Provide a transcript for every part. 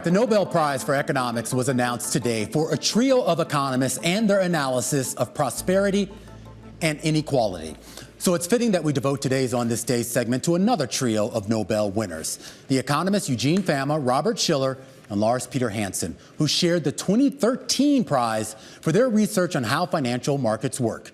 The Nobel Prize for Economics was announced today for a trio of economists and their analysis of prosperity and inequality. So it's fitting that we devote today's On This Day segment to another trio of Nobel winners, the economists Eugene Fama, Robert Shiller, and Lars Hansen, who shared the 2013 prize for their research on how financial markets work.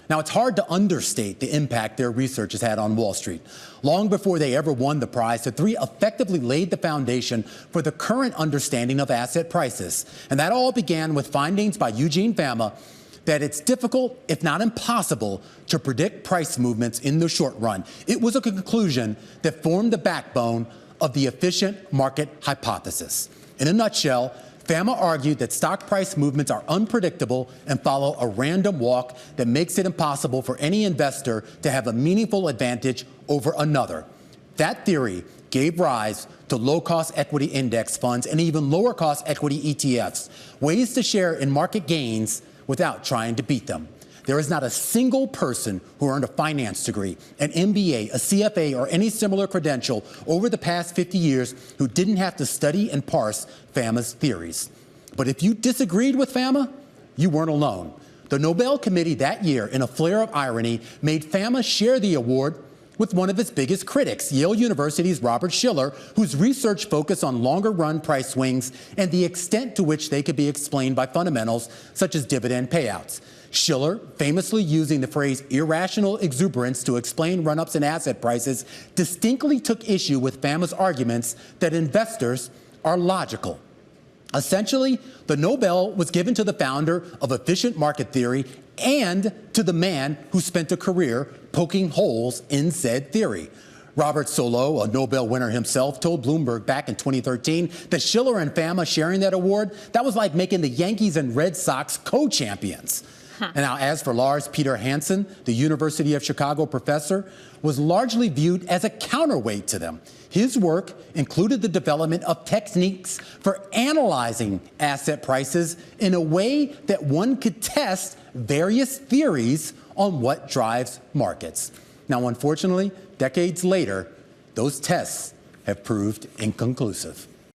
Now, it's hard to understate the impact their research has had on Wall Street. Long before they ever won the prize, the three effectively laid the foundation for the current understanding of asset prices. And that all began with findings by Eugene Fama that it's difficult, if not impossible, to predict price movements in the short run. It was a conclusion that formed the backbone of the efficient market hypothesis. In a nutshell, Fama argued that stock price movements are unpredictable and follow a random walk that makes it impossible for any investor to have a meaningful advantage over another. That theory gave rise to low-cost equity index funds and even lower-cost equity ETFs, ways to share in market gains without trying to beat them. There is not a single person who earned a finance degree, an MBA, a CFA, or any similar credential over the past 50 years who didn't have to study and parse Fama's theories. But if you disagreed with Fama, you weren't alone. The Nobel Committee that year, in a flare of irony, made Fama share the award with one of its biggest critics, Yale University's Robert Shiller, whose research focused on longer-run price swings and the extent to which they could be explained by fundamentals such as dividend payouts. Shiller, famously using the phrase irrational exuberance to explain run-ups in asset prices, distinctly took issue with Fama's arguments that investors are logical. Essentially, the Nobel was given to the founder of efficient market theory and to the man who spent a career poking holes in said theory. Robert Solow, a Nobel winner himself, told Bloomberg back in 2013 that Shiller and Fama sharing that award, that was like making the Yankees and Red Sox co-champions. And now, as for Lars Hansen, the University of Chicago professor, was largely viewed as a counterweight to them. His work included the development of techniques for analyzing asset prices in a way that one could test various theories on what drives markets. Now, unfortunately, decades later, those tests have proved inconclusive.